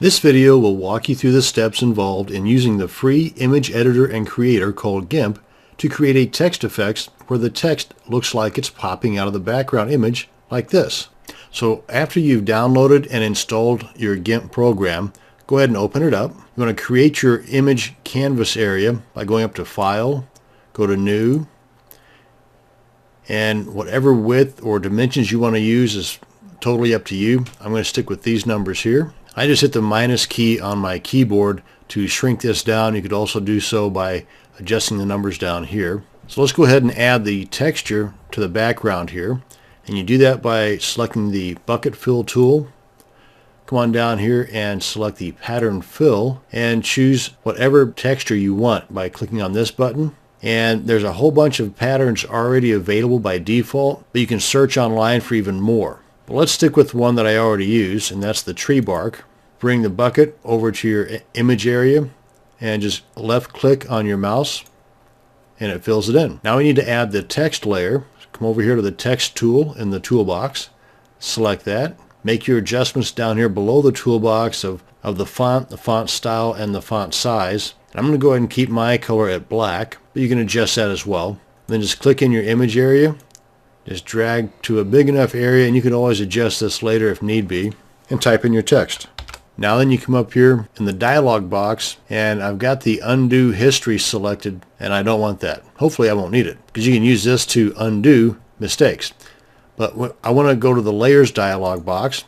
This video will walk you through the steps involved in using the free image editor and creator called Gimp to create a text effect where the text looks like it's popping out of the background image like this. So after you've downloaded and installed your Gimp program, go ahead and open it up. You want to create your image canvas area by going up to File, go to New, and whatever width or dimensions you want to use is totally up to you. I'm going to stick with these numbers here. I just hit the minus key on my keyboard to shrink this down. You could also do so by adjusting the numbers down here. So let's go ahead and add the texture to the background here. And you do that by selecting the bucket fill tool. Come on down here and select the pattern fill and choose whatever texture you want by clicking on this button. And there's a whole bunch of patterns already available by default, but you can search online for even more. But let's stick with one that I already use, and that's the tree bark. Bring the bucket over to your image area and just left click on your mouse and it fills it in. Now we need to add the text layer. Come over here to the text tool in the toolbox, select that, make your adjustments down here below the toolbox of the font style, and the font size. And I'm going to go ahead and keep my color at black, but you can adjust that as well. Then just click in your image area, just drag to a big enough area, and you can always adjust this later if need be, and type in your text. Now then you come up here in the dialog box, and I've got the undo history selected, and I don't want that. Hopefully I won't need it, because you can use this to undo mistakes. But I want to go to the layers dialog box,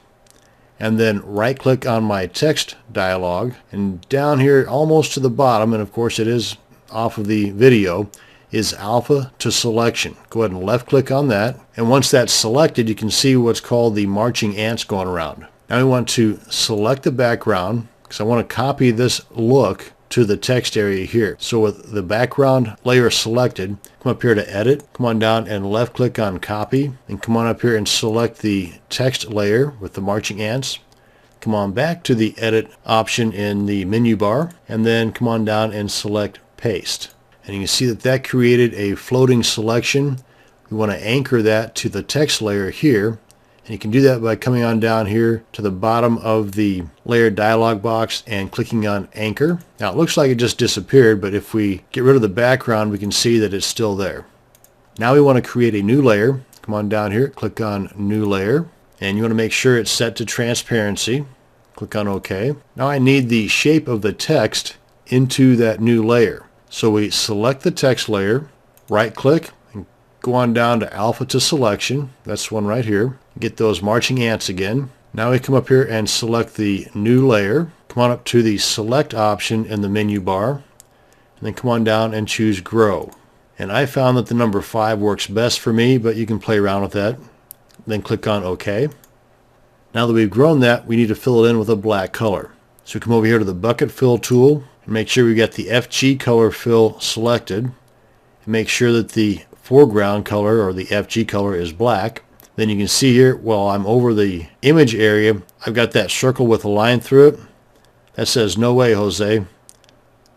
and then right click on my text dialog, and down here almost to the bottom, and of course it is off of the video, is alpha to selection. Go ahead and left click on that, and once that's selected you can see what's called the marching ants going around. Now we want to select the background because I want to copy this look to the text area here. So with the background layer selected, come up here to edit, come on down and left click on copy, and come on up here and select the text layer with the marching ants. Come on back to the edit option in the menu bar, and then come on down and select paste. And you can see that that created a floating selection. We want to anchor that to the text layer here. And you can do that by coming on down here to the bottom of the layer dialog box and clicking on anchor. Now it looks like it just disappeared, but if we get rid of the background we can see that it's still there. Now we want to create a new layer. Come on down here, click on new layer, and you want to make sure it's set to transparency. Click on OK. Now I need the shape of the text into that new layer. So we select the text layer, right click, and go on down to alpha to selection. That's one right here. Get those marching ants again. Now we come up here and select the new layer. Come on up to the select option in the menu bar, and then come on down and choose grow. And I found that the number 5 works best for me, but you can play around with that. Then click on OK. Now that we've grown that, we need to fill it in with a black color. So come over here to the bucket fill tool and make sure we got the FG color fill selected, and make sure that the foreground color or the FG color is black. Then you can see here, while I'm over the image area, I've got that circle with a line through it. That says no way, Jose.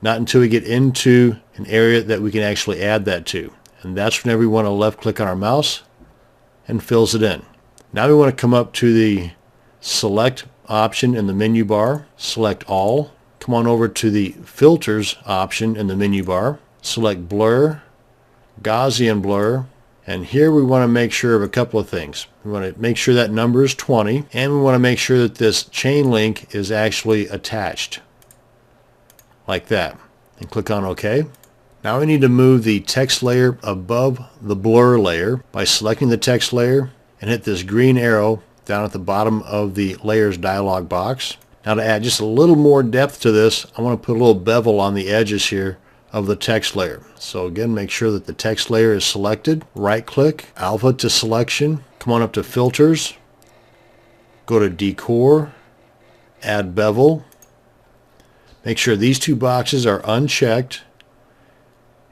Not until we get into an area that we can actually add that to. And that's whenever we want to left click on our mouse and fills it in. Now we want to come up to the select option in the menu bar, select all. Come on over to the filters option in the menu bar, select blur, Gaussian blur, and here we want to make sure of a couple of things. We want to make sure that number is 20, and we want to make sure that this chain link is actually attached like that, and click on OK. Now we need to move the text layer above the blur layer by selecting the text layer and hit this green arrow down at the bottom of the layers dialog box. Now to add just a little more depth to this, I want to put a little bevel on the edges here of the text layer. So again, make sure that the text layer is selected. Right click, alpha to selection, come on up to filters, go to decor, add bevel. Make sure these two boxes are unchecked,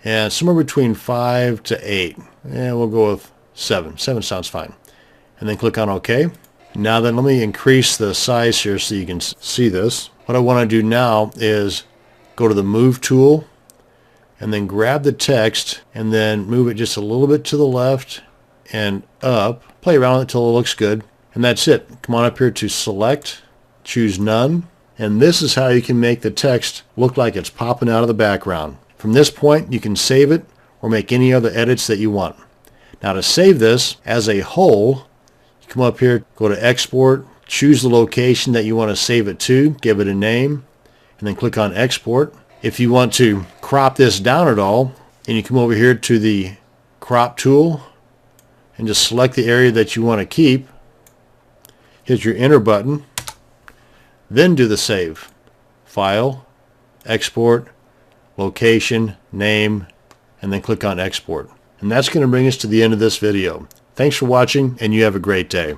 and somewhere between 5 to 8. And we'll go with 7. 7 sounds fine. And then click on OK. Now then, let me increase the size here so you can see this. What I want to do now is go to the move tool and then grab the text and then move it just a little bit to the left and up. Play around with it until it looks good. And that's it. Come on up here to select, choose none, And this is how you can make the text look like it's popping out of the background. From this point, you can save it or make any other edits that you want. Now to save this as a whole, you come up here, go to Export, choose the location that you want to save it to, give it a name, and then click on Export. If you want to crop this down at all, and you come over here to the Crop tool and just select the area that you want to keep, hit your Enter button, then do the save. File, Export, Location, Name, and then click on Export. And that's going to bring us to the end of this video. Thanks for watching, and you have a great day.